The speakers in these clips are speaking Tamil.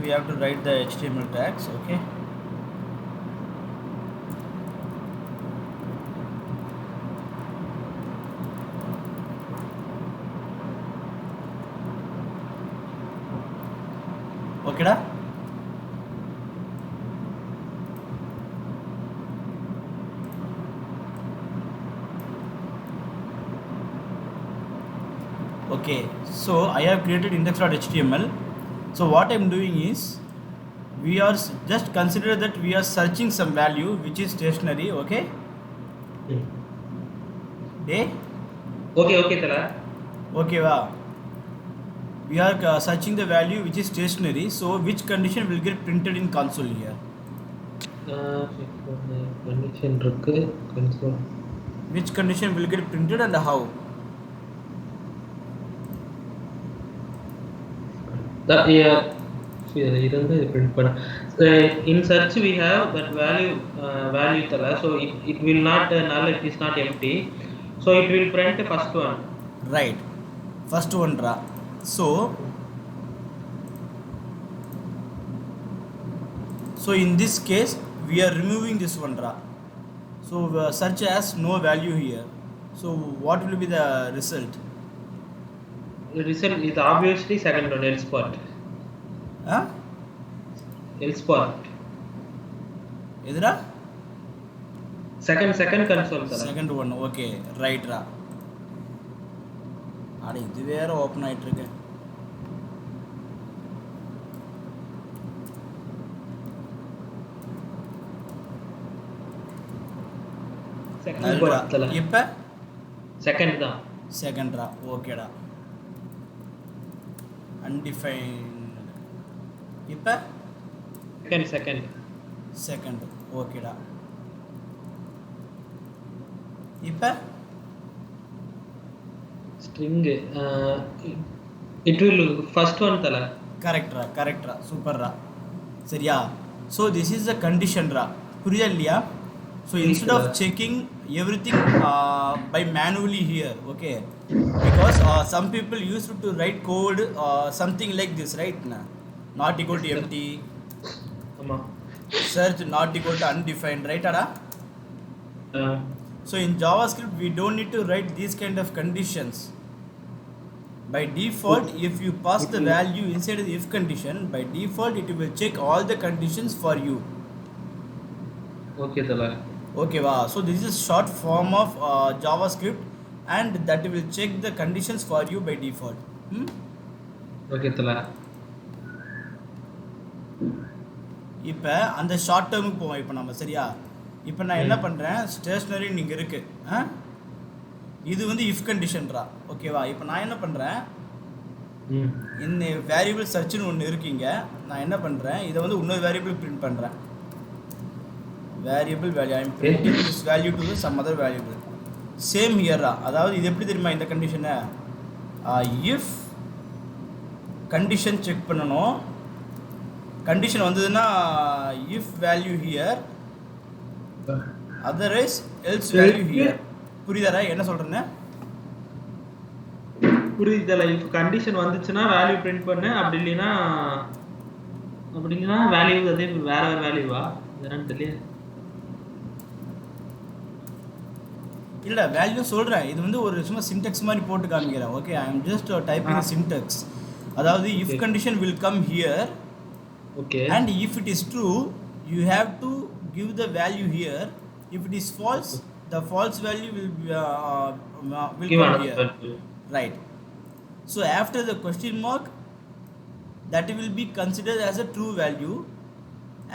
we have to write the HTML tags. Okay. Okay da? Okay, so I have created index.html. So what I'm doing is, we are just consider that we are searching some value which is stationary. Okay. Day. Okay tala. Okay, wow. We are searching the value which is stationary. So which condition will get printed in console here? Condition இருக்கு console. Which condition will get printed and how? That இருந்து print பண்ண. In search we have that value tala, so it will not null, it is not empty, so it will print the first one. Right, first one ra. So in this case we are removing this one ra. So search has no value here. So what will be the result? The result is obviously second one, else part. Huh? Else part. Idra? Second console tala. Second one. Okay, right ra. அட இது வேற ஓப்பன் ஆயிட்டு இருக்கு. Second part tala. இப்ப second தான். செகண்ட் ரா. ஓகேடா. அன்டிஃபைன்ட். இப்ப செகண்ட். ஓகேடா. இப்ப string it will first one tala. correct ra. Super ra. சரியா? So this is the condition ra. புரியுதா இல்லையா? So instead of checking everything by manually here, okay, because some people used to write code something like this, right? Not equal to empty, search not equal to undefined, right ada? So in JavaScript we don't need to write these kind of conditions. By default, if you pass the value inside the if condition, by default it will check all the conditions for you. Okay tala. Okay, wow. So this is short form of JavaScript, and that will check the conditions for you by default. Okay tala. இப்போ அந்த ஷார்ட் டேர்முக்கு போவோம். இப்போ நம்ம சரியா? இப்போ நான் என்ன பண்ணுறேன், ஸ்டேஷ்னரி இங்கே இருக்கு. இது வந்து இஃப் கண்டிஷன்ரா. ஓகேவா? இப்போ நான் என்ன பண்ணுறேன், இந்த வேரியபிள் சர்ச்னு ஒன்று இருக்கீங்க. நான் என்ன பண்ணுறேன், இதை வந்து இன்னொரு வேரியபிள் பிரிண்ட் பண்ணுறேன். Variable value I am printing this value to some other variable. Same ஹியரா. அதாவது இது எப்படி தெரியுமா இந்த கண்டிஷனை, இஃப் கண்டிஷன் செக் பண்ணணும். கண்டிஷன் வந்ததுன்னா if value here, otherwise else value here. புரியுதாரா என்ன சொல்றேன்னு? புரியுதல. இஃப் கண்டிஷன் வந்துச்சுன்னா வேல்யூ பிரிண்ட் பண்ணு, அப்படி இல்லைன்னா வேல்யூ அதே வேற வேல்யூவா என்னன்னு தெரியல. இல்ல வேல்யூ சொல்றேன். இது வந்து ஒரு சும்மா சின்டாக்ஸ் மாதிரி போட்டு காமிக்கிறேன். Okay, I am just typing syntax. அதாவது if condition will come here. Okay. And if it is true, you have to give the value here. If it is false, the false value will come here. Right. So after the question mark, that will be considered as a true value.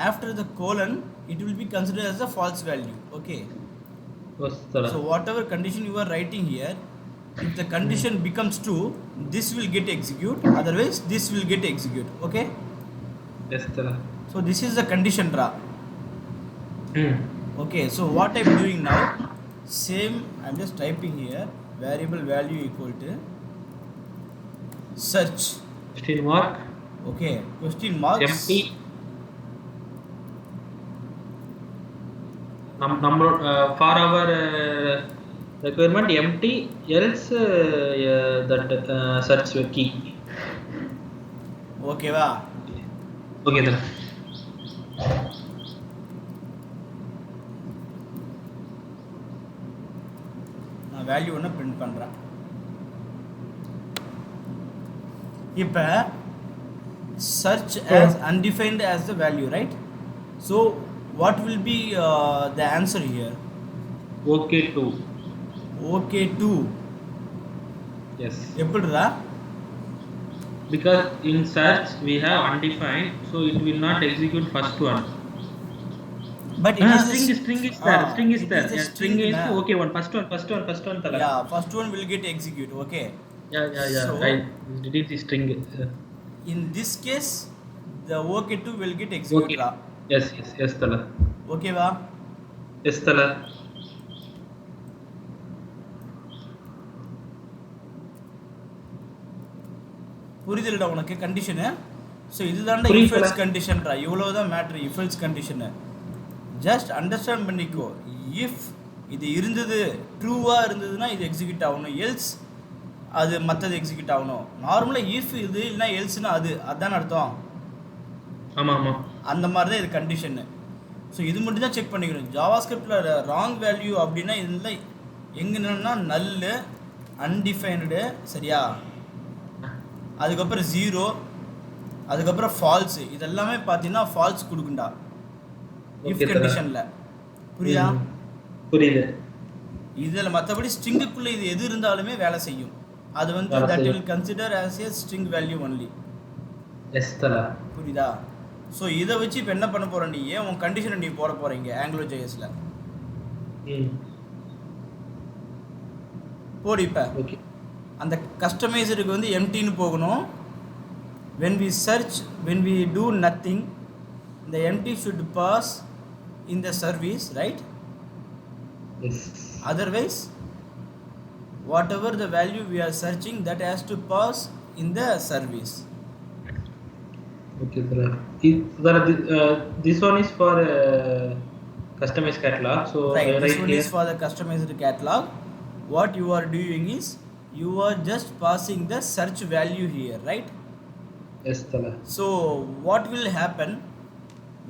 After the colon, it will be considered as a false value. Okay. So whatever condition you are writing here, if the condition becomes true, this will get execute. Otherwise, this will get execute. Okay. Yes tala. So this is the condition ra. Okay, so what I'm doing now, same, I'm just typing here variable value equal to search question mark. Okay, question mark empty number for our requirement empty, else that search key. Okay va? Okay, thala. நான் வேல்யூ ஒன்று பிரிண்ட் பண்ணுறேன். இப்போ search as undefined as the value, right? So what will be the answer here? OK2. OK2. Yes. எப்படிடா? Because in search we have undefined, so it will not execute first one. But it is string is there. String is there. Yeah, string is okay one. First one. Thala. Yeah, first one will get execute. Okay. Yeah. So, I did the string. In this case, the OK2 will get executed. Okay. Yes, thala. Okay, va? Yes, thala. புரியுதுடா உனக்கு கண்டிஷன். ஸோ இதுதான்டா இஃப் எல்ஸ் கண்டிஷன்டா. இவ்வளோதான் மேட்ரு இஃப் எல்ஸ் கண்டிஷனு. ஜஸ்ட் அண்டர்ஸ்டாண்ட் பண்ணிக்கோ. இஃப் இது இருந்தது ட்ரூவாக இருந்ததுன்னா இது எக்ஸிக்யூட் ஆகணும், எல்ஸ் அது மற்றது எக்ஸிக்யூட் ஆகணும். நார்மலாக இஃப் இது இல்லைனா எல்ஸ்னா அதுதான் அர்த்தம். ஆமாம் அந்த மாதிரி தான் இது கண்டிஷனு. ஸோ இது மட்டும் தான் செக் பண்ணிக்கணும். ஜாவாஸ்கிரிப்டில் ராங் வேல்யூ அப்படின்னா இதில் எங்கன்னா நல்லு அன்டிஃபைன்டு, சரியா? அதுக்கப்புறம் 0, அதுக்கப்புறம் ஃபால்ஸு. இதெல்லாமே பார்த்தீங்கன்னா ஃபால்ஸ் கொடுக்குண்டா இஃப் கண்டிஷனில். புரியுது. இதில் மற்றபடி ஸ்ட்ரிங்குக்குள்ளே இது எது இருந்தாலுமே வேலை செய்யும். அது வந்து that will consider as a string value only. புரியுதா? ஸோ இதை வச்சு இப்போ என்ன பண்ண போகிற நீ, உன் கண்டிஷனை நீ போட போகிறீங்க ஆங்குலர் ஜேஎஸில் போடு. இப்போ அந்த கஸ்டமைசருக்கு வந்து எம்டின்னு போகணும். when we do nothing, the empty should pass in the service, right? Yes. Otherwise whatever the value we are searching, that has to pass in the service. Okay, this one is for customized catalog. So right, this one is for the customized catalog. What you are doing is you are just passing the search value here, right? Yes, thala. So what will happen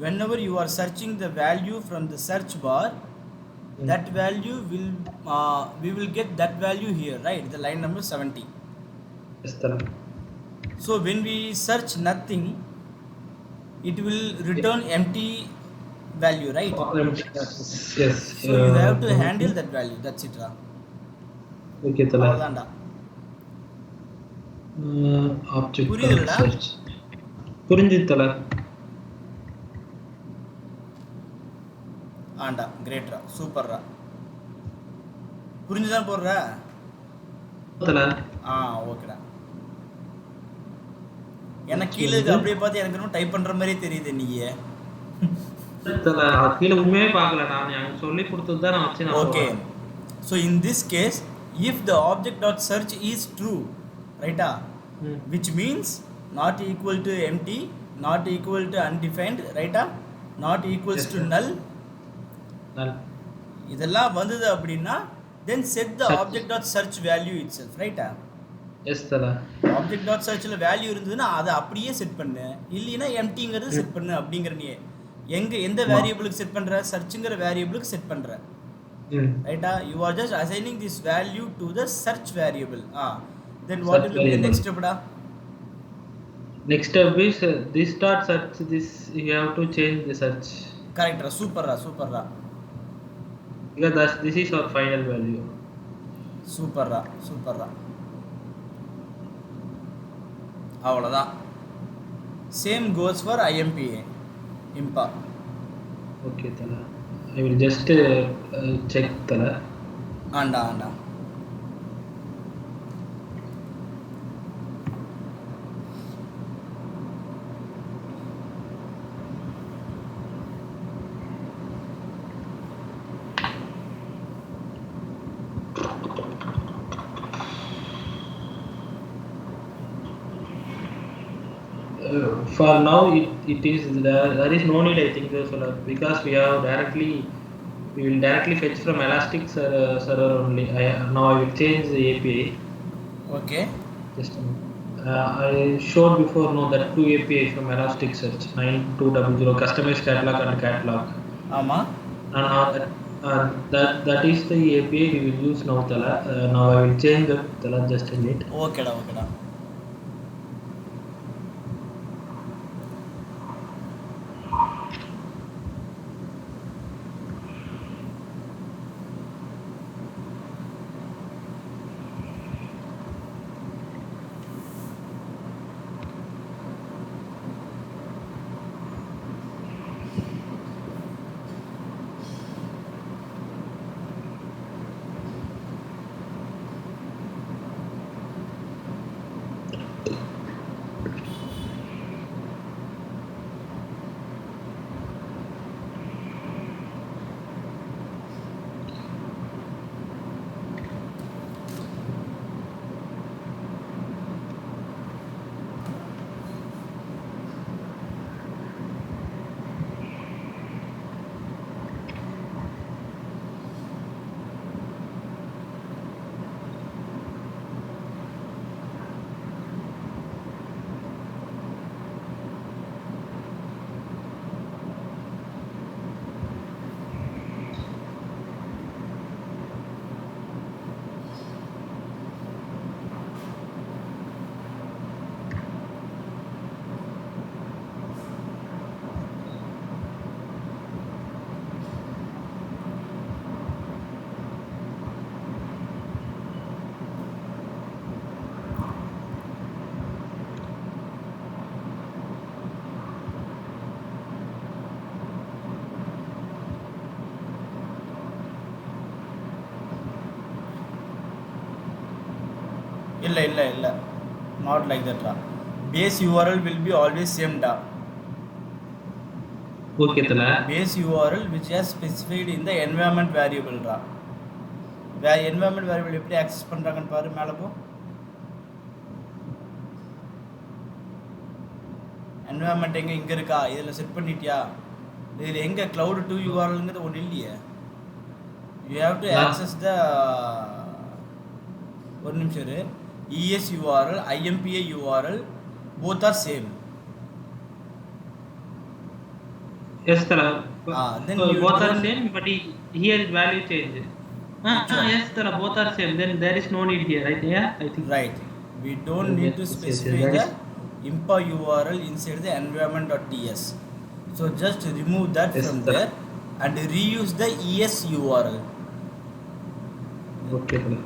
whenever you are searching the value from the search bar, that value will we will get that value here, right? The line number 70. Yes, thala. So when we search nothing, it will return empty value, right? Yes. So you have to handle that value. That's it, ra. Okay, thala. avladanda. Object புரியுதுடா? புரிஞ்சு தல. ஆண்டா கிரேட்ரா, சூப்பர்ரா. புரிஞ்சுதான் போடுற தல. ஓகேடா. எனக்கு கீழே அப்படியே பார்த்து எனக்கு இன்னும் டைப் பண்ற மாதிரியே தெரியுது. நீயே தல கீழே உண்மையே பார்க்கல, நான் சொல்லி கொடுத்தது தான் நான் வச்சு. Okay. So in this case if the object.search is true, right? Which means not equal to empty, not equal to undefined, right? Not equals to null. இதெல்லாம் வந்தது அப்படின்னா then set the object.search value itself, right? Yes, thala. object.searchல வேல்யூ இருந்ததுன்னா அதை அப்படியே செட் பண்ணு, இல்லைன்னா எம்டிங்கிறது செட் பண்ணு. அப்படிங்கிற நீ எந்த வேரியபிளுக்கு செட் பண்ற? சர்ச்ங்கிற வேரியபிளுக்கு செட் பண்ற, ரைட்டா? You are just assigning this value to the search variable. Then what will be the next step da? Next step is this dot search, this you have to change the search. Correct ra. Super ra. Because this is our final value. Super ra. அவ்வளோதான். Same goes for IMPA, IMPA. Okay, thala. I will just check, thala. Andal. For now it is there is no need, I think, because we will directly fetch from Elastic server only. Now I will change the API. Okay. Just I showed before no that two API from Elasticsearch 9200 customized catalog and catalog. ஆமா. And that is the API we will use now, Tala. Now I will change that, Tala, just a minute. ஓகேடா ஓகேடா. இல்ல not like that டா. Base URL will be always same டா. Okay, Tala. Base URL which has specified in the environment variable டா. environment variable எப்படி access பண்றாங்கன்னு பாரு மேல போ. environment எங்க இங்க இருக்கா? இதுல செட் பண்ணிட்டியா? இதுல எங்க cloud to URLங்கிறது ஒண்ணு இல்லையே. You have to access the ஒரு நிமிஷம் இரு. ES URL, IMPA URL, both are same. Yes, Tala. Then both are same, but here is value change. Yes, Tala, both are same. Then there is no need here, right? Yeah, I think. Right. We don't need to specify the impa URL inside the environment.ts. So just remove that from there and reuse the ES URL. Okay, Tala.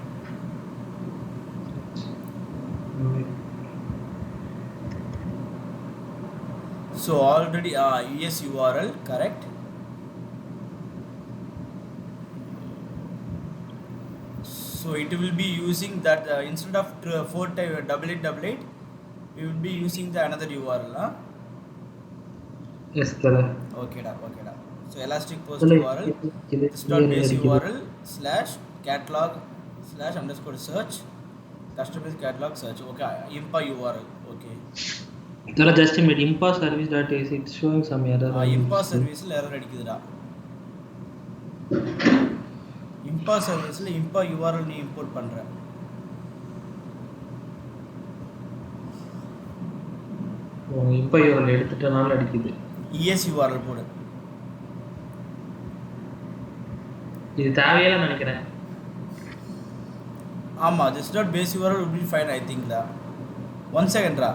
So already ES URL correct. So it will be using that instead of 48888 we will be using the another URL. Yes, Tala. Okay da. So elastic post URL this.base URL /catalog/_search customize catalog search. Okay, impa URL. Okay. Tala, just a minute. Impa service.is it's showing some error. impa service la error அடிக்குதுடா. impa service la impa URL நீ import பண்ற. impa URL எடுத்துட்டனால அடிக்குது. ES URL போடு. இது தேவையில்லை நினைக்கிறேன். ஆமா, this.base URL will be fine I think da. One second ra.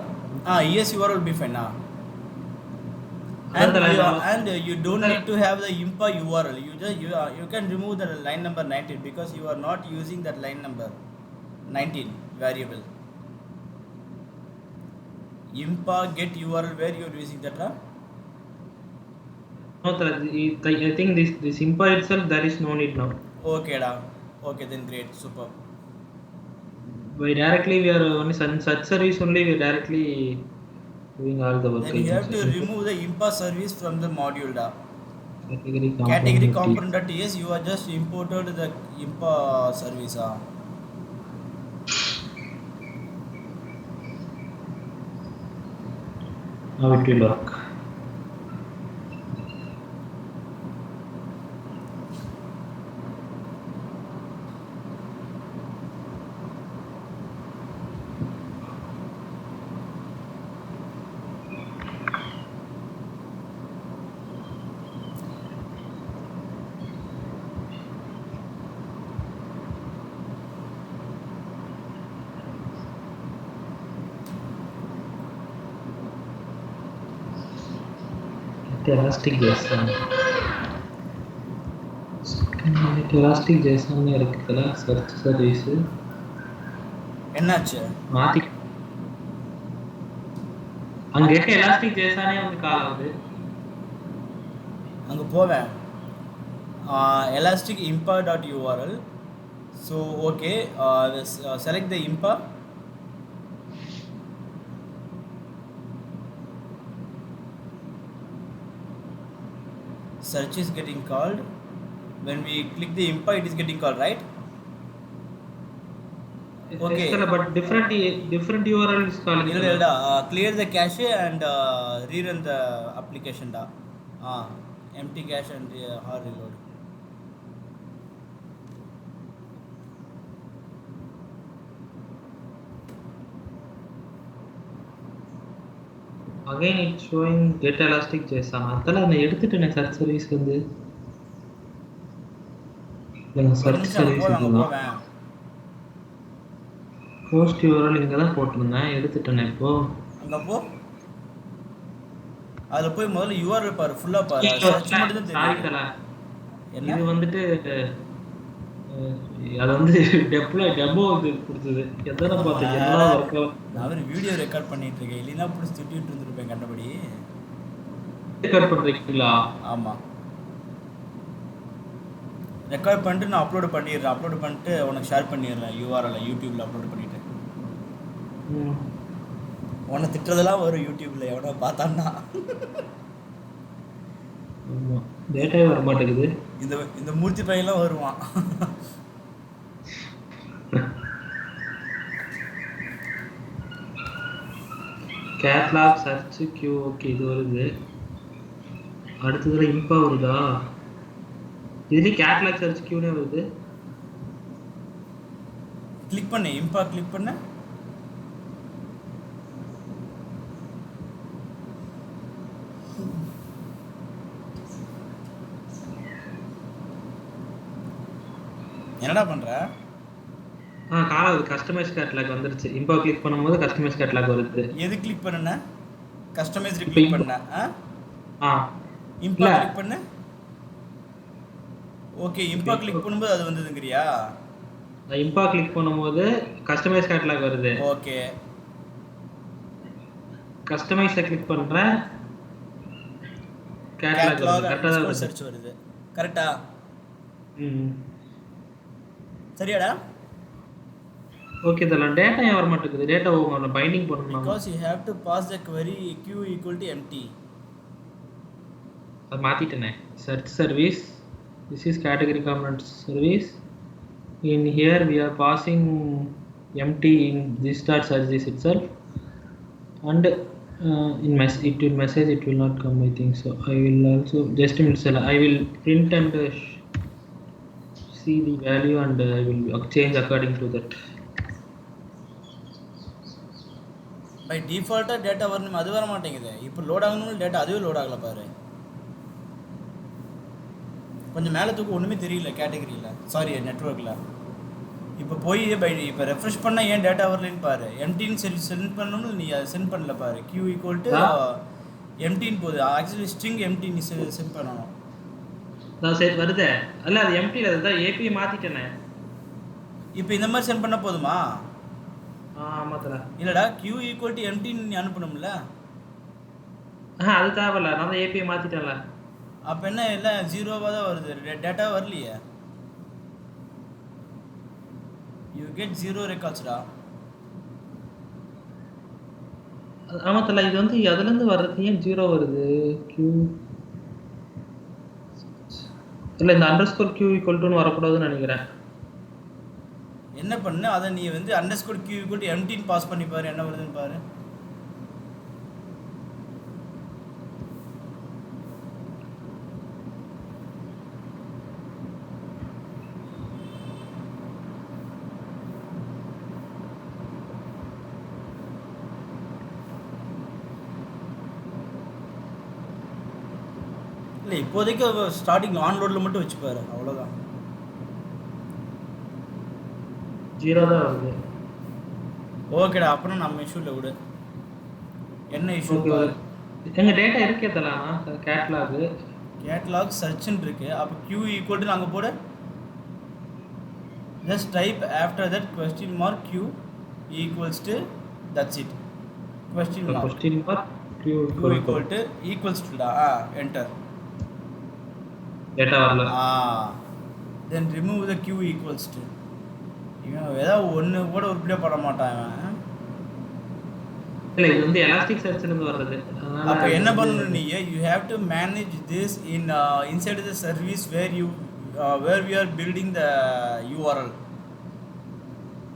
ES URL will be fine na. And you don't need to have the impa URL. You can remove the line number 19 because you are not using that line number 19 variable. Impa get URL where you are using that. No, I think this impa itself there is no need now. Okay da. Okay then great, super. By directly we are only such service only we are directly doing all the work. Then you have to remove the impa service from the module da. Category component.ts you are just imported the impa service. Now it will work. Elastic Jason elastic Jason இருக்குதுல சர்ச் சர்வீஸ் என்னாச்சு மாத்தி அங்க இருக்க எலாஸ்டிக் ஜேசனே வந்து கால் ஆகுது. அங்கே போவேன் elastic impa.url. So okay, select the impa. Search is getting called. When we click the impa, it is getting called, right? Okay, but different URL is calling. Clear the cache and rerun the application da. Empty cache and hard reload. Again it's showing get elastic JSON. அதல நான் எடுத்துட்டேனே சர்ச் சர்வீஸ் வந்து. நான் சர்ச் சர்வீஸ் போவேன். போஸ்ட் URL இங்க தான் போட்டுருந்தேன். எடுத்துட்டேனே இப்போ. அங்க போ. அதுல போய் முதல்ல URL பாரு, ஃபுல்லா பாரு. சர்ச் மட்டும் தான் தெரியும். இது வந்துட்டு அது வந்து டெமோ வந்து கொடுத்தது. எதனா பார்த்தீங்க எல்லாம் வர்க் நான் ஒரு வீடியோ ரெக்கார்ட் பண்ணிட்டு இருக்கேன். இல்லனா புடி திட்டிட்டு இருந்திருப்பேன் கண்டபடி. ரெக்கார்ட் பண்றீங்களா? ஆமா. ரெக்கார்ட் பண்ணிட்டு நான் அப்லோட் பண்ணிடுறேன். அப்லோட் பண்ணிட்டு உனக்கு ஷேர் பண்ணிடுறேன் URL யூடியூப்ல அப்லோட் பண்ணிட்டு. உன்னை திட்டுறதெல்லாம் வரும் யூடியூப்ல எவனோ பார்த்தான்னா. ஆமா டேட்டாவே வர மாட்டேங்குது. இந்த மூர்த்தி பையெல்லாம் வருவான். கேட்லாக் சர்ச் கியூ ஓகே இது வருது. அடுத்ததுல இம்பா வருதா? இதுல கேட்லாக் சர்ச் கியூனே வருது. கிளிக் பண்ணு, இம்பா கிளிக் பண்ணு. என்னடா பண்ற? காணாது கஸ்டமைஸ் கேட்லாக் வந்துருச்சு. இம்பா கிளிக் பண்ணும்போது கஸ்டமைஸ் கேட்லாக் வருது. எது கிளிக் பண்ணன? கஸ்டமைஸ் கிளிக் பண்ண. இம்பா கிளிக் பண்ணு. ஓகே இம்பா கிளிக் பண்ணும்போது அது வந்ததுங்கறியா? நான் இம்பா கிளிக் பண்ணும்போது கஸ்டமைஸ் கேட்லாக் வருது. ஓகே கஸ்டமைஸை கிளிக் பண்றேன். கேட்லாக் கரெக்ட்டா சர்ச் வருது. கரெக்ட்டா? சரியாடா? ஓகே இதெல்லாம் டேட்டா ஏன் வர மாட்டேங்குது? டேட்டா உங்கள பைண்டிங் பண்ணனும். Because you have to pass the query q equal to empty. அது மாத்திட்டேனே. search service, this is category component service. In here we are passing empty in this dot service itself, and it will message it will not come I think so. I will also just a minute I will print and see the value and I will change according to that. By default data வரணும் அது வர மாட்டேங்குது. இப்போ லோட் ஆகணும் டேட்டா அதுவே லோட் ஆகல பாரு. கொஞ்சம் மேல தூக்கு ஒண்ணுமே தெரியல கேட்டகரியில. சாரி நெட்வொர்க்ல. இப்போ போய் இப்போ ரெஃப்ரெஷ் பண்ணா ஏன் டேட்டா வரலன்னு பாரு. எம்டின்னு சென்ட் பண்ணனும் நீ அதை சென்ட் பண்ணல பாரு. q எம்டின்னு போகுது. ஆக்சுவலி ஸ்ட்ரிங் எம்டி நீ சென்ட் பண்ணனும். நான் சரி வருதே. அல்ல அது எம்டில அதுதான் ஏபிஐ மாத்திட்டேனே. இப்போ இந்த மாதிரி சென்ட் பண்ணா போதுமா? ஆமாடா. இல்லடா q empty நீ அனுப்பணும்ல. அது தேவையில்ல. நான் தான் ஏபிஐ மாத்திட்டேன்ல. அப்ப என்ன எல்லாம் ஜீரோவா தான் வருது. டேட்டா வரலையே. You get zero records டா. ஆமாடா இது வந்து அதுல இருந்து வர்றது ஏன் ஜீரோ வருது? q இல்ல இந்த _ q = வரக்கூடாதுன்னு நினைக்கிறேன். என்ன பண்ணு அத நீ வந்து _ q empty ன்னு பாஸ் பண்ணி பாரு என்ன வருதுன்னு பாரு. இல்ல இப்போதைக்கு ஸ்டார்டிங் ஆன் லோட்ல மட்டும் வெச்சு பாரு அவ்வளவுதான். ஜீரோ தான் வருது. ஓகேடா அப்பனா நம்ம இஷ்யூல விடு. என்ன இஷ்யூ பாரு. எங்க டேட்டா இருக்கேதலாம் கேட்டலாக் கேட்டலாக் சர்ச்னு இருக்கு. அப்போ q ஈக்குவல் டு அங்கே போட just type after that question mark q equals to that's it question mark question mark q q equal to equals to enter data வரல. then remove the q equals to இவன் ஏதாவது ஒன்று கூட உருப்படியாக பண்ண மாட்டான் இவன். இல்ல இது வந்து எலாஸ்டிக் சர்ச்ல இருந்து வர்றது. அப்போ என்ன பண்ணணும் நீ you have to manage this in inside the service where you where we are building the URL.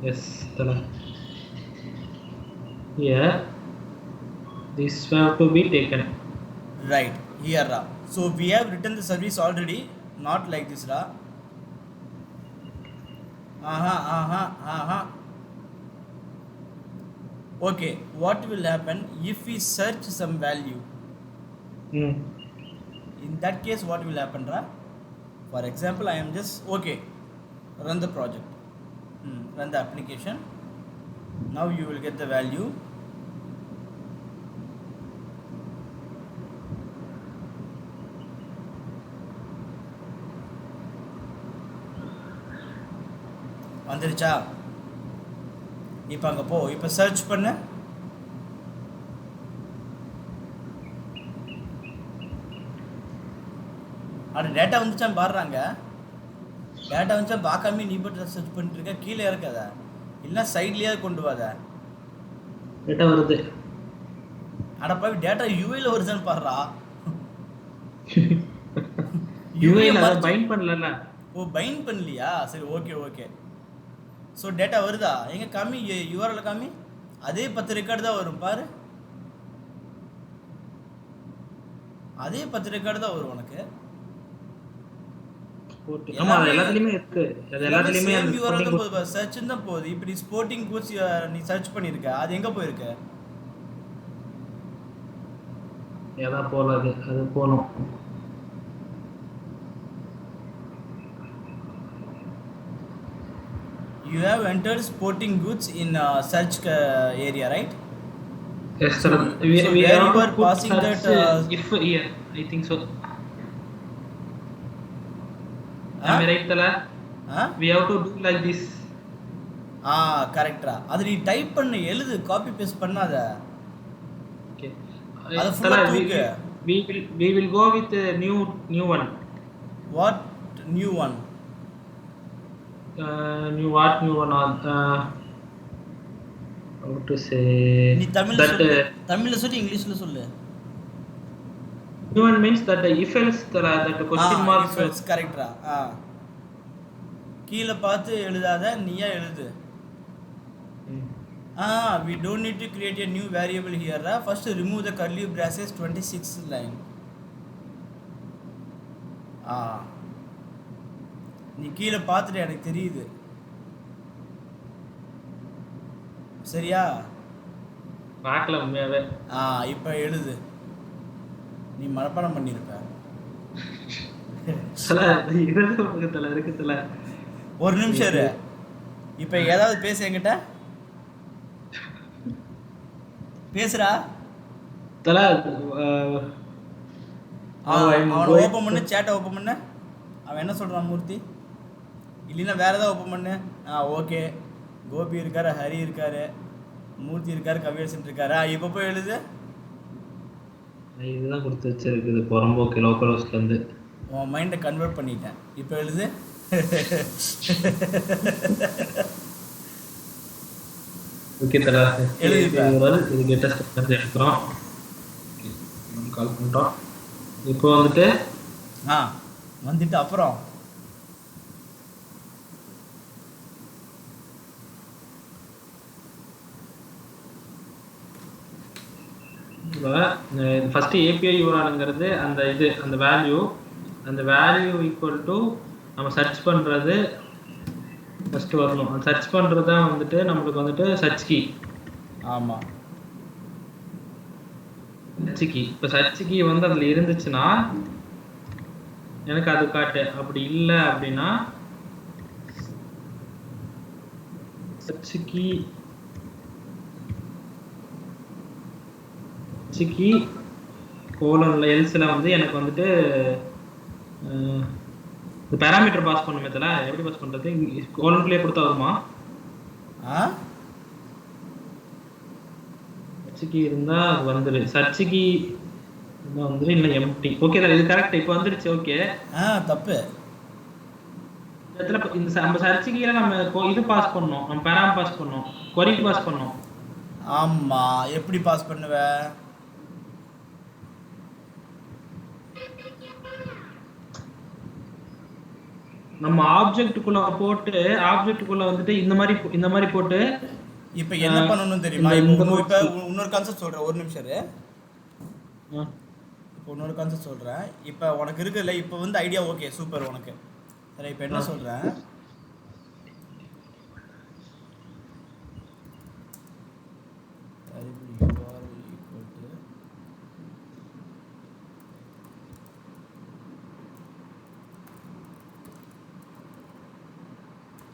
Yes, tala. Here, this have to be taken. Right here. So we have written the service already, not like this. Okay, what will happen if we search some value? In that case, what will happen, For example, I am just okay. Run the project. Run the application. Now you will get the value. வந்துருச்சா? இப்போ அங்கே போ. இப்போ சர்ச் பண்ணு. அட டேட்டா வந்துச்சான்னு பாடுறாங்க. டேட்டா வந்துச்சா பார்க்காம நீ மட்டும் சர்ச் பண்ணிட்டு இருக்க. கீழே இருக்காத, இல்லை சைட்லேயே கொண்டு வாத. டேட்டா வருது. அடப்பா டேட்டா யூஐல வருதுன்னு பாடுறா. யூஐல பைண்ட் பண்ணல. ஓ பைண்ட் பண்ணலையா? சரி ஓகே ஓகே. ஸோ டேட்டா வருதா? எங்கே காமி, யூஆர்எல் காமி. அதே 10 ரெக்கார்டு தான் வரும் பாரு. அதே 10 ரெக்கார்டு தான் வரும் உனக்கு. ஆமா அது எல்லாத்துலயுமே இருக்கு. அது எல்லாத்துலயுமே சேம் யூஆர்எல் தான் போகுது. சர்ச் தான் போகுது. இப்படி ஸ்போர்ட்டிங் கோர்ஸ் நீ சர்ச் பண்ணிருக்க, அது எங்க போயிருக்க? ஏதா போறது அது போணும். You have entered sporting goods in search area, right? Yes sir. So we where have you are passing that if here I think so. Am I right tala? We have to do like this. கரெக்ட்டா. அது நீ டைப் பண்ணு, எழுது, காப்பி பேஸ்ட் பண்ணாத. Okay. அது ஃபுல்லா தூக்கு. We will go with new one. What new one? New one on how to say நீ தமிழ்ல சொல்லு. தமிழ்ல சொல்லு, இங்கிலீஷ்ல சொல்லு. New one means that if else that question mark if else கரெக்ட்டா. கீழ பார்த்து எழுதாத, நீயா எழுது. We don't need to create a new variable here. First remove the curly braces 26th line. நீ கீழே பார்த்துட்டு எனக்கு தெரியுது. சரியா? பார்க்கல உண்மையாவே. இப்போ எழுது. நீ மனப்பாடம் பண்ணிருப்ப. ஒரு நிமிஷம் இரு. இப்போ ஏதாவது பேச என்கிட்ட பேசுறா. அவனை ஓப்பன் பண்ணு, சேட்டை ஓப்பன் பண்ணு. அவன் என்ன சொல்கிறான் மூர்த்தி? இல்லைன்னா வேறு ஏதாவது ஓப்பன் பண்ணு. ஓகே, கோபி இருக்கார், ஹரி இருக்கார், மூர்த்தி இருக்கார், கவியரசன் இருக்காரு. இப்போ போய் எழுது. இதுதான் கொடுத்து வச்சிருக்குது புறம்போக்கு லோக்கல்ஸ்லேருந்து. உன் மைண்டை கன்வெர்ட் பண்ணிட்டேன். இப்போ எழுது. ஓகே தலா எழுதி இது கெட்டஸ்ட் வந்து எடுக்கிறோம். கால் பண்ணுறோம். இப்போ வந்துட்டு வந்துட்டு அப்புறம் ஃபர்ஸ்ட் ஏபிஐ யூஆர்எல்ங்கிறது அந்த வேல்யூ ஈக்குவல் டு நம்ம சர்ச் பண்ணுறது ஃபர்ஸ்ட் வரணும். சர்ச் பண்ணுறது தான் வந்துட்டு நம்மளுக்கு வந்துட்டு சர்ச் கீ. ஆமாம், சர்ச் கீ. இப்போ சர்ச் கீ வந்து அதில் இருந்துச்சுன்னா எனக்கு அது காட்டு. அப்படி இல்லை அப்படின்னா சர்ச் கீ கோலன்ல எல்ஸ்ல வந்து எனக்கு வந்துட்டு இந்த பாராமீட்டர் பாஸ் பண்ணுமே தல, எப்படி பாஸ் பண்றது? கோலன்குள்ளே கொடுத்தா வருமா? சர்ச் கீ இருந்தா அது வந்துரு. சர்ச் கீ இருந்தா வந்துரு, இல்ல எம்டி. ஓகே தல, இது கரெக்ட். இப்போ வந்துருச்சு. ஓகே. தப்பு. இந்த இடத்துல இந்த நம்ம சர்ச் கீல நம்ம இது பாஸ் பண்ணோம், நம்ம பாராம் பாஸ் பண்ணோம், query பாஸ் பண்ணோம். ஆமா, எப்படி பாஸ் பண்ணுவ? நம்ம ஆப்ஜெக்ட்டுக்குள்ள போட்டு, ஆப்ஜெக்ட்டுக்குள்ள வந்துட்டு இந்த மாதிரி போட்டு இப்போ என்ன பண்ணணும் தெரியுமா? இப்போ இன்னொரு கான்செப்ட் சொல்றேன், ஒரு நிமிஷம் இரு. இப்போ இன்னொரு கான்செப்ட் சொல்றேன். இப்போ உனக்கு இருக்குல்ல, இப்போ வந்து ஐடியா ஓகே சூப்பர் உனக்கு. சரி, இப்போ என்ன சொல்றேன்,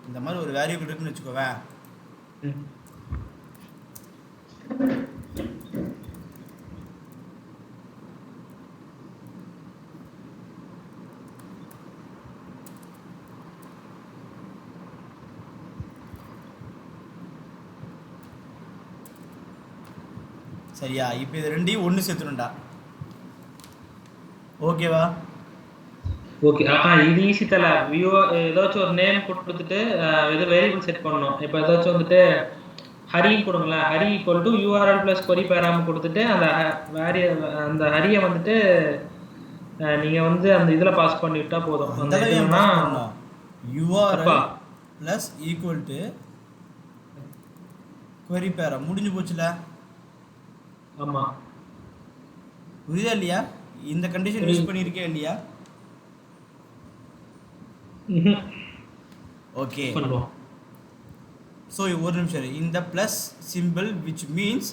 இந்த மாதிரி ஒரு வேரியபிள் இருக்குன்னு வச்சுக்கோவேன். சரியா? இப்போ இது ரெண்டையும் ஒன்று சேர்த்துணும்டா. ஓகேவா? ஓகே. இது ஈஸி தல. வியூ ஏதாச்சும் ஒரு நேம் கொடுத்துட்டு ஏதோ வேரியபிள் செட் பண்ணணும். இப்போ ஏதாச்சும் வந்துட்டு ஹரி கொடுங்களேன், Hari equal to URL plus query பேராம் கொடுத்துட்டு அந்த ஹரியை வந்துட்டு நீங்க வந்து அந்த இதுல பாஸ் பண்ணி விட்டா போதும். அந்த இதுனா URL plus equal to query பேராம் முடிஞ்சு போச்சுல. ஆமா, புரியுதா இல்லையா? இந்த கண்டிஷன் யூஸ் பண்ணியிருக்கே இல்லையா? ஓகே, ஸோ ஒரு நிமிஷம். இந்த plus symbol which means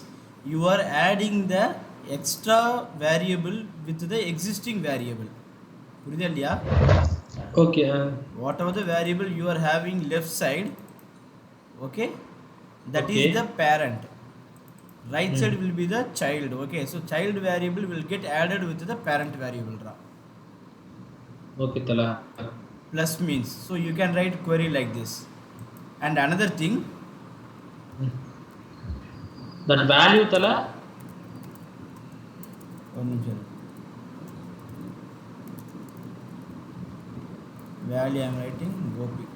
you are adding the extra variable with the existing variable. புரியுதா இல்லையா? Okay. What ever the variable you are having left side, okay, that is the parent. Right side will be the child. Okay, so child variable will get added with the parent variable. Okay tala. Plus means, so you can write query like this. And another thing, that value tala, value I am writing Gopi.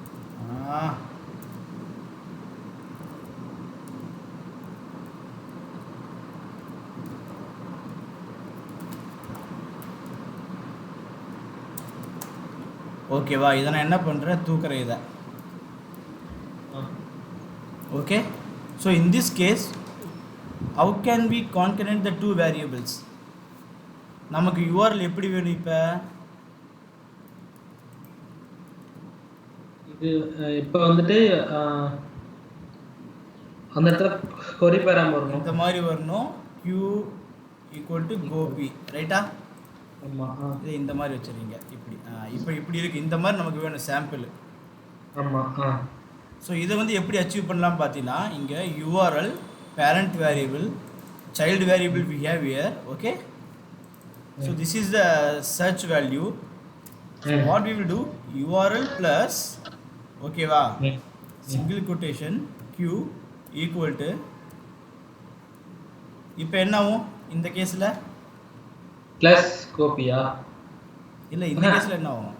ஓகேவா? இதை நான் என்ன பண்ணுறேன், தூக்குறேன் இதை. Okay, so in this case how can we connect the two variables? நமக்கு யூஆர்எல் எப்படி வேணும்? இப்போ இது இப்போ வந்துட்டு அந்த இடத்துல query param வரணும், இந்த மாதிரி வரணும். q ஈக்குவல் டு கோபி, ரைட்டா? ஆமாம். இதை இந்த மாதிரி வச்சுருங்க. இப்படி இப்படி இருக்குது. இந்த மாதிரி நமக்கு வேணும் சாம்பிள். ஆமாம். ஸோ இதை வந்து எப்படி அச்சீவ் பண்ணலாம் பார்த்தீங்கன்னா, இங்கே URL parent variable, child variable we have here. Okay, so this is the search value. What we will do, URL plus, ஓகேவா, single quotation q equal to, இப்போ என்ன ஆகும் இந்த கேஸில்? ப்ளஸ் கோபியா? இல்லை, இந்த கேஸில் என்ன ஆகும்?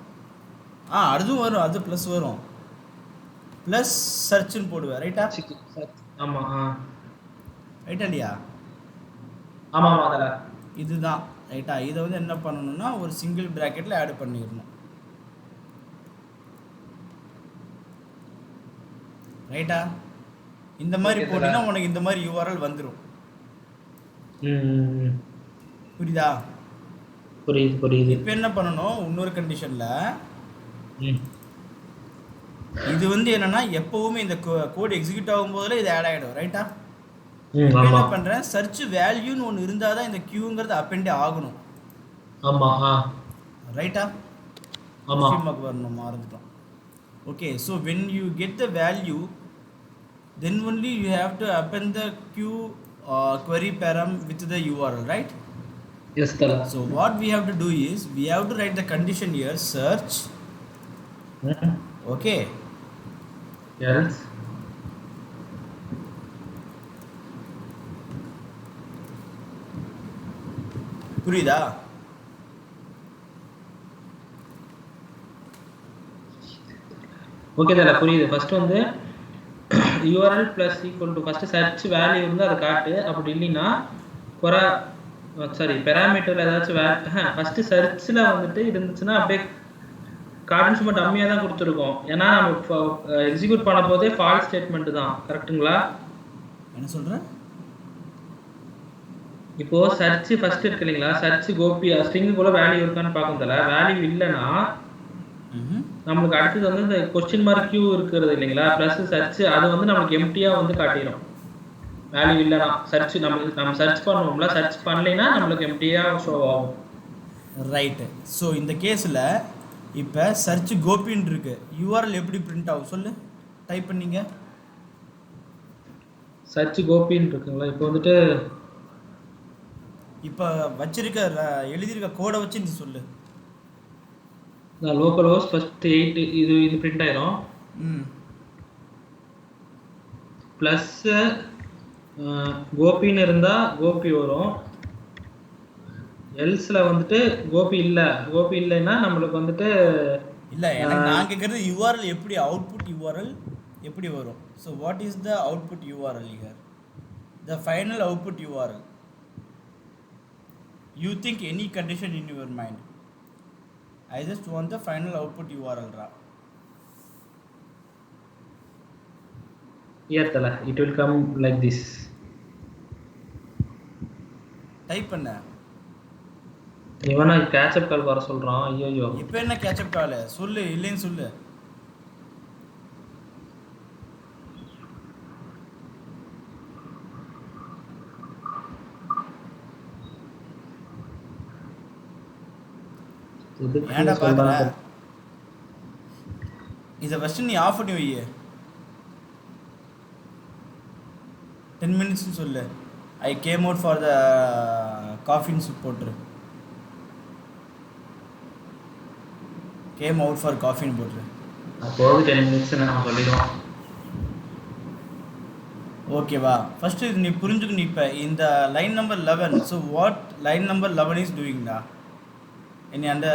அதுவும் வரும், அது ப்ளஸ் வரும். ப்ளஸ் சர்ச்னு போடுவேன், ரைட்டா? ஆமாம். ரைட்டா இல்லையா? ஆமாம் அதில் இதுதான், ரைட்டா? இதை வந்து என்ன பண்ணணும்னா ஒரு சிங்கிள் ப்ராக்கெட்டில் ஆட் பண்ணிடணும், ரைட்டா? இந்த மாதிரி போட்டிங்கன்னா உனக்கு இந்த மாதிரி யூஆர்எல் வந்துடும். புரியுதா? புரியுது. இப்போ என்ன பண்ணணும், இன்னொரு கண்டிஷனில் இது வந்து என்னன்னா எப்பவுமே இந்த கோட் எக்ஸிக்யூட் ஆகும்போதுல இது ஆட் ஆகிடும், ரைட்டா? என்ன பண்ணுறேன், சர்ச் வேல்யூன்னு ஒன்று இருந்தால் தான் இந்த கியூங்கிறது அப்பெண்டே ஆகணும். ஆமாம். ரைட்டா? ஆமாம், வரணும், மறந்துட்டோம். Okay, so when you get the value, then only you have to append the query param with the URL, right? Yes, Tala. So what we have to do is we have to write the condition here, search. Okay. Else. புரியுதா? ஓகே தல புரியுது. ஃபர்ஸ்ட் வந்து URL plus equal to first search value இருந்து அதை காட்டு. அப்படி இல்லைன்னா பெராமீட்டர்ல ஏதாச்சும் ஃபர்ஸ்ட் சர்ச்ல வந்துட்டு இருந்துச்சுன்னா அப்படியே காட்டுன்னு சும்மா டம்மியா தான் கொடுத்துருக்கோம். ஏன்னா நம்ம எக்ஸிக்யூட் பண்ண போதே ஃபால்ஸ் ஸ்டேட்மெண்ட் தான். கரெக்ட்டுங்களா? என்ன சொல்ற? இப்போ சர்ச் ஃபர்ஸ்ட் இருக்கு இல்லைங்களா, சர்ச் கோபி ஸ்ட்ரிங் கூட வேல்யூ இருக்கான்னு பார்க்கும் தல. வேல்யூ இல்லைன்னா நம்மளுக்கு அடுத்தது வந்து இந்த கொஸ்டின் மார்க் கியூ இருக்கிறது இல்லைங்களா, பிளஸ் சர்ச் அது வந்து நமக்கு எம்டியா வந்து காட்டிடும். வேல்யூ இல்லைனா சர்ச் நம்ம சர்ச் பண்ணுவோம்ல, சர்ச் பண்ணலைன்னா நம்மளுக்கு எம்டியா ஷோ ஆகும். ரைட்டு. ஸோ இந்த கேஸில் இப்போ சர்ச் கோபின்னு இருக்கு, யூஆர்எல் எப்படி பிரிண்ட் ஆகும் சொல்லு, டைப் பண்ணீங்க. சர்ச் கோபின்னு இருக்குங்களா? இப்போ வந்துட்டு இப்போ வச்சிருக்க எழுதியிருக்க கோடை வச்சு நீ சொல்லு. லோக்கல் ஹோஸ்ட் ஃபர்ஸ்ட் 8 இது பிரிண்ட் ஆயிரும். ப்ளஸ் கோபின்னு இருந்தா கோபி வரும். எல்ஸ்ல வந்துட்டு கோபி இல்லைன்னா நம்மளுக்கு வந்துட்டு இல்லை, எனக்கு நான் கேட்குறது யூஆர்எல் எப்படி அவுட்புட் யூஆர்எல் எப்படி வரும். So what is the output URL here, the final output URL. You think any condition in your mind. I just want the final output URL ra. Yeah tala, it will come like this. Type பண்ண. இவனா catch up call வர சொல்றான். ஐயோ இப்போ என்ன catch up call சொல்லு, இல்லைன்னு சொல்லு. ஏன்டா பாக்குற? இதை ஃபர்ஸ்ட் நீ ஆஃப் பண்ணி வை. 10 minutes சொல்லு. I came out for the caffeine soup போட்டுரு. கேம் அவுட் ஃபார் காஃபின் போட்டுரு. அப்போது 10 minutes நான் சொல்லிடுவோம். ஓகேவா? ஃபர்ஸ்ட் இது நீ புரிஞ்சுக்கணும். இப்போ இந்த line number 11. So what line number 11 is டூயிங்டா? இனி அந்த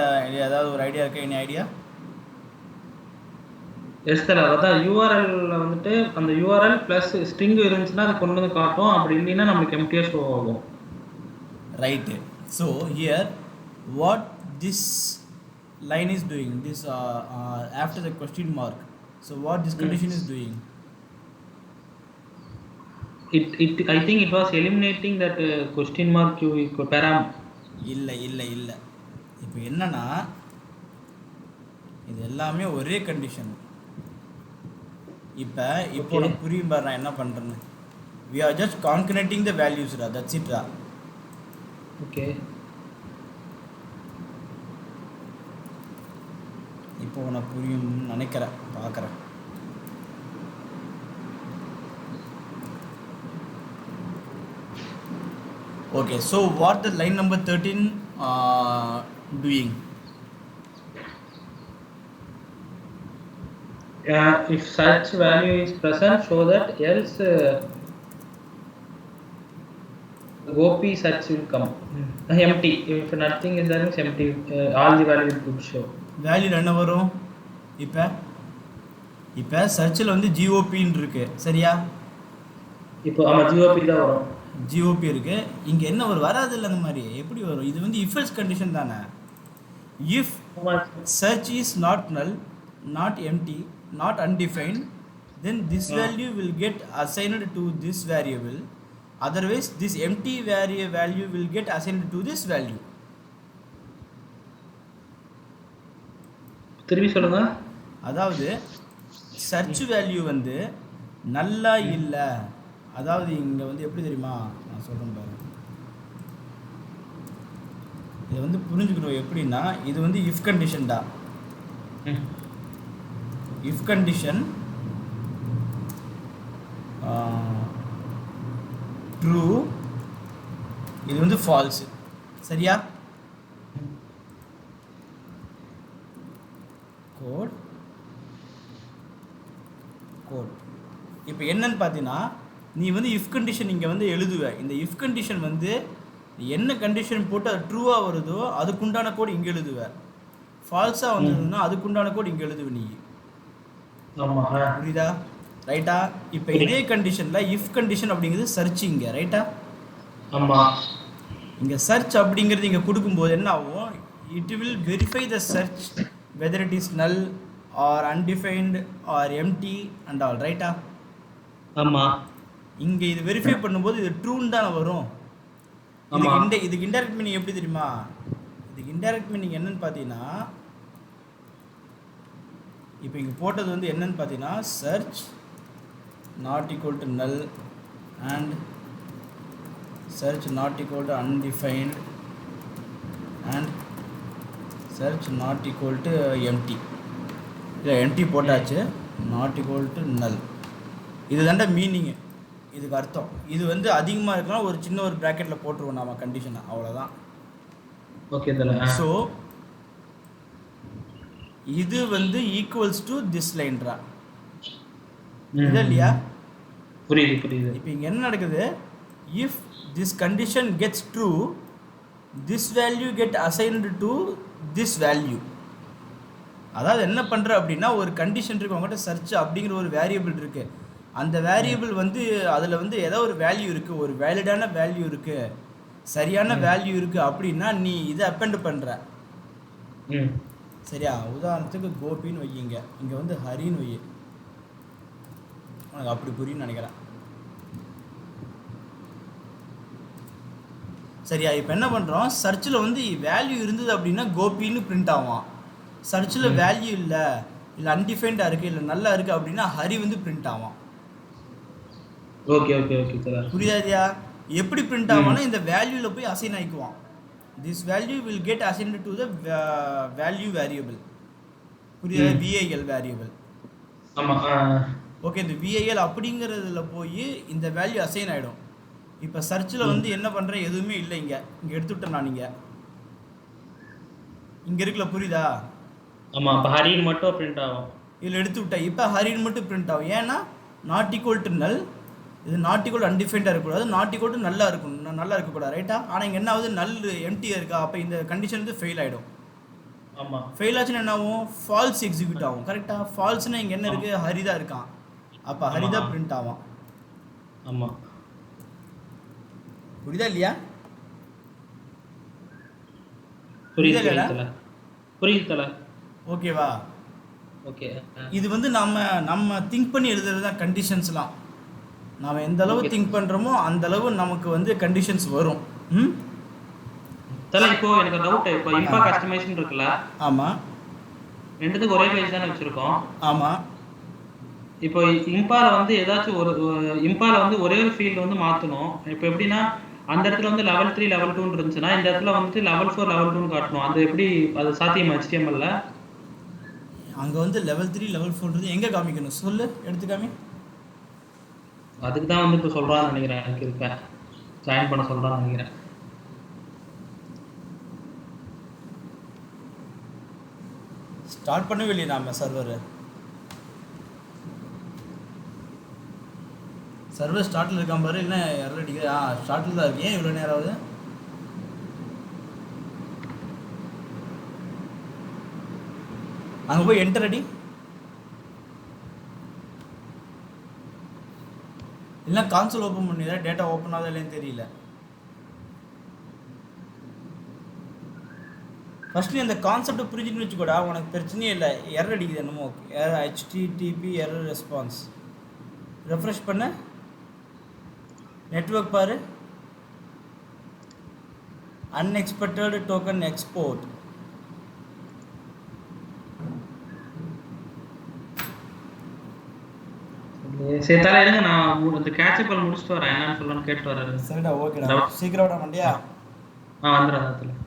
ஏதாவது ஒரு ஐடியா இருக்கா? Any idea? எஸ் தல, அதான் யூஆர்எல்ல வந்துட்டு அந்த யூஆர்எல் பிளஸ் ஸ்ட்ரிங் இருந்துச்சுன்னா அதை கொண்டு வந்து காட்டும். அப்படி இல்லைன்னா நம்மளுக்கு எம்டியா ஷோ ஆகும். Right. So here what this line is doing this after the question mark. So what this condition is doing? I think it was eliminating that question mark q equal param. இல்லை இப்போ என்னன்னா இது எல்லாமே ஒரே கண்டிஷன். இப்போ நான் புரியும் பாரு நான் என்ன பண்ணுறேன்னு. we are just concatenating the values ra, that's it ra. Okay. இப்போ உனக்கு புரியும்னு நினைக்கிறேன், பார்க்குறேன். Okay, so what the line number 13 doing? If such value is present, show that, else OP search will come. Empty. If nothing is there, it's empty. All the value will show. Value என்ன வரும்? இப்போ சர்ச்சில் வந்து ஜிஓபின்னு இருக்கு, சரியா? இப்போ ஆமாம் ஜிஓபி தான் வரும். ஜிஓபி இருக்கு. இங்கே என்ன ஒரு வராது இல்லை, அந்த மாதிரி எப்படி வரும்? இது வந்து இஃப் எல்ஸ் கண்டிஷன் தானே. If search is not null, not empty, not undefined, then this value will get assigned to this variable. Otherwise this empty value will get assigned to this value. திரும்பி சொல்லுங்க. அதாவது சர்ச் வேல்யூ வந்து நல்லா இல்லை. அதாவது இங்கே வந்து எப்படி தெரியுமா நான் சொல்கிறேன் பாருங்க. இதை வந்து புரிஞ்சுக்கணும் எப்படின்னா, இது வந்து இஃப் கண்டிஷன் தான். இஃப் கண்டிஷன் ட்ரூ, இது வந்து ஃபால்ஸு. சரியா? கோட் கோட் இப்போ என்னன்னு பார்த்தீங்கன்னா, நீ வந்து இஃப் கண்டிஷன் இங்கே வந்து எழுதுவ. இந்த இஃப் கண்டிஷன் வந்து என்ன கண்டிஷன் போட்டு அது ட்ரூவாக வருதோ அதுக்குண்டான கோட் இங்கே எழுதுவ. ஃபால்ஸாக வந்ததுன்னா அதுக்குண்டான கோட் இங்கே எழுதுவ நீ. புரியுதா? ரைட்டா? இப்போ இதே கண்டிஷனில் இஃப் கண்டிஷன் அப்படிங்கிறது சர்ச் இங்கே. ரைட்டா? ஆமாம். இங்கே சர்ச் அப்படிங்கிறது இங்கே கொடுக்கும்போது என்ன ஆகும், it will verify the search whether it is null or undefined or empty and all. ரைட்டா? ஆமாம். இங்கே இது வெரிஃபை பண்ணும்போது இது ட்ரூன்னு தானே வரும். இதுக்கு இன்டைரக்ட் மீனிங் எப்படி தெரியுமா? இதுக்கு இன்டைரக்ட் மீனிங் என்னன்னு பார்த்தீங்கன்னா, இப்போ இங்கே போட்டது வந்து என்னன்னு பார்த்தீங்கன்னா, search not equal to null and search not equal to undefined and search not equal to empty. இல்லை empty போட்டாச்சு, not equal to null. இது தாண்டா மீனிங்கு, இதுக்கு அர்த்தம். இது வந்து அதிகமாக இருக்கலாம், ஒரு சின்ன ஒரு ப்ராக்கெட்டில் போட்டுருவோம் நாம கண்டிஷனை, அவ்வளோதான். ஓகே. ஸோ இது வந்து ஈக்குவல்ஸ் டு திஸ் லைன்ரா. இது இல்லையா? புரியுது. இப்போ இங்கே என்ன நடக்குது, if this condition gets true, this value get assigned to this value. அதாவது என்ன பண்ணுற அப்படின்னா, ஒரு கண்டிஷன் இருக்குது அவங்ககிட்ட, சர்ச் அப்படிங்கிற ஒரு வேரியபிள் இருக்குது. அந்த வேரியபிள் வந்து அதில் வந்து ஏதோ ஒரு வேல்யூ இருக்குது, ஒரு வேலிடான வேல்யூ இருக்குது, சரியான வேல்யூ இருக்குது அப்படின்னா நீ இதை அப்பெண்ட் பண்ணுற. சரியா? உதாரணத்துக்கு கோபின்னு வையிங்க, இங்கே வந்து ஹரின்னு வை. உனக்கு அப்படி புரியுன்னு நினைக்கிறேன். சரியா? இப்போ என்ன பண்ணுறோம், சர்ச்சில் வந்து வேல்யூ இருந்தது அப்படின்னா கோபின்னு பிரிண்ட் ஆகும். சர்ச்சில் வேல்யூ இல்லை அன்டிஃபைன்டாக இருக்குது, இல்லை நல்லா இருக்குது அப்படின்னா ஹரி வந்து பிரிண்ட் ஆகும். ஓகே. புரியாதியா? எப்படி பிரிண்ட் ஆகும்னா, இந்த வேல்யூவில் போய் அசைன் ஆகிக்குவான். This value will get assigned to the value variable. புரியுதா? VIL variable. ஓகே. இந்த விஐஎல் அப்படிங்கிறதுல போய் இந்த வேல்யூ அசைன் ஆகிடும். இப்போ சர்ச்சில் வந்து என்ன பண்ணுறேன், எதுவுமே இல்லை, இங்கே எடுத்துவிட்டேன் நான். இங்கே இருக்குல்ல, புரியுதா? ஆமாம். இப்போ ஹரின் மட்டும் பிரிண்ட் ஆகும். இதில் எடுத்து விட்டேன், இப்போ ஹரின் மட்டும் பிரிண்ட் ஆகும். ஏன்னா நாட் ஈக்குவல் டு நல், இது நாட் ஈக்குவல் அன்டிஃபைன்டாக இருக்கக்கூடாது, நாட் ஈக்குவல் டு நல்லா இருக்கணும், நல்லா இருக்கக்கூடாது. ரைட்டா? ஆனால் இங்கே என்ன ஆகுது, நல் எம்டியாக இருக்கா, அப்போ இந்த கண்டிஷன் வந்து ஃபெயில் ஆகிடும். ஆமாம். ஃபெயில் ஆச்சுன்னா என்ன ஆகும், ஃபால்ஸ் எக்ஸிக்யூட் ஆகும். கரெக்டாக? ஃபால்ஸ்னா இங்கே என்ன இருக்குது, ஹரி தான் இருக்கான், அப்போ ஹரி தான் பிரிண்ட் ஆகும். ஆமாம். புரியுதா இல்லையா? புரியுது. ஓகேவா? ஓகே. இது வந்து நம்ம திங்க் பண்ணி எழுதுறது தான் கண்டிஷன்ஸ்லாம். நாம் எந்த அளவு திங்க் பண்ணுறோமோ அந்த அளவு நமக்கு வந்து கண்டிஷன்ஸ் வரும். இப்போ எனக்கு டவுட், இப்போ இம்பா கஸ்டமைசேஷன் இருக்குல்ல? ஆமாம். ரெண்டுத்துக்கு ஒரே பேஜ் தானே வச்சுருக்கோம்? ஆமாம். இப்போ இம்பால வந்து ஏதாச்சும் இம்பால வந்து ஒரே ஒரு ஃபீல்டு வந்து மாற்றணும். இப்போ எப்படின்னா, அந்த இடத்துல வந்து level 3 level 2 இருந்துச்சுன்னா இந்த இடத்துல வந்து level 4 level 2 காட்டணும். அது எப்படி, அது சாத்தியமா HTML-ல? அங்கே வந்து level 3 level 4 எங்கே காமிக்கணும் சொல்லு, எடுத்து காமி. அதுக்கு தான் வந்து இப்போ சொல்கிறான்னு நினைக்கிறேன், எனக்கு இருக்கேன் ஜாயின் பண்ண சொல்கிறான்னு நினைக்கிறேன். ஸ்டார்ட் பண்ணவே இல்லையே நாம சர்வர் ஸ்டார்ட்டில் இருக்கான் பாரு, என்ன எரர் அடிக்குது. ஸ்டார்ட்டில் தான் இருக்கு. ஏன் இவ்வளோ நேரம் ஆகுது? அங்கே போய் என்டர் அடி, இல்லை கான்சோல் ஓப்பன் பண்ணிடுற, டேட்டா ஓப்பன் ஆகுதா இல்லைன்னு தெரியல. ஃபஸ்ட்டு இந்த கான்செப்டை புரிஞ்சுன்னு வச்சுக்கூடா, உனக்கு பிரச்சனையே இல்லை. எரர் அடிக்குது என்னமோ, HTTP எரர் ரெஸ்பான்ஸ். ரெஃப்ரெஷ் பண்ண, நெட்வொர்க் பாரு, அன்எக்ஸ்பெக்டட் டோக்கன் எக்ஸ்போர்ட். சரி தலை இருங்க, நான் இந்த கேட்சப் கால் முடிச்சுட்டு வரேன், என்னன்னு சொல்லணும்னு கேட்டு வரேன். சரிடா, ஓகேடா, சீக்கிரம் விட மாட்டியா? வந்துடுறேன்.